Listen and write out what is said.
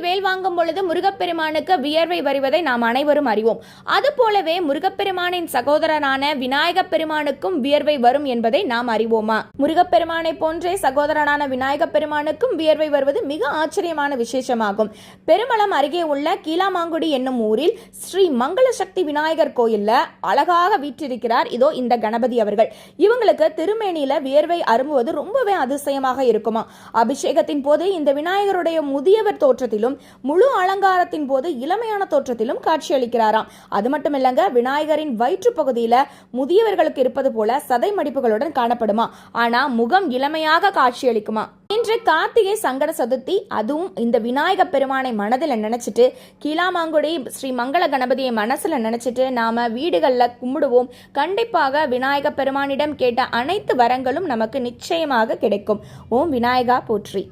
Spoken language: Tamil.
வேல் வாங்கும் பொழுது முருகப்பெருமானுக்கு வியர்வை வருவதை நாம் அனைவரும் அறிவோம். அது போலவே முருகப்பெருமானின் சகோதரனான விநாயகப் பெருமானுக்கும் வியர்வை வரும் என்பதை நாம் அறிவோமா? முருகப்பெருமானை போன்றே சகோதரனான விநாயகப் பெருமானுக்கும் வியர்வை வருவது மிக ஆச்சரியமான விசேஷமாகும். பெருமளம் அருகே உள்ள கீழாமாங்குடி என்னும் ஊரில் ஸ்ரீ மங்கள சக்தி விநாயகர் கோயில்ல அழகாக வீற்றிருக்கிறார் இதோ இந்த கணபதி அவர்கள். இவங்களுக்கு திருமேனியில வியர்வை அரும்புவது ரொம்பவே அதிசயமாக இருக்குமா. அபிஷேகத்தின் போது இந்த விநாயகருடைய முதியவர் தோற்றத்திலும் முழு அலங்காரத்தின் போது இளமையான தோற்றத்திலும் காட்சியளிக்கிறாராம். அது மட்டும் இல்லங்க, விநாயகரின் வயிற்று பகுதியில முதியவர்களுக்கு இருப்பது போல சதை மடிப்புகளுடன் காணப்படுமா. ஆனா முகம் இளமையாக காட்சியளிக்குமா. இன்று கார்த்திகை சங்கட சதுர்த்தி, அதுவும் இந்த விநாயக பெருமானை மனதில் நினைச்சிட்டு கீழாமாங்குடி ஸ்ரீ மங்கள கணபதியை மனசுல நினைச்சிட்டு நாம வீடுகள்ல கும்பிடுவோம். கண்டிப்பாக விநாயக பெருமானிடம் கேட்ட அனைத்து வரங்களும் நமக்கு நிச்சயமாக கிடைக்கும். ஓம் விநாயகா போற்றி.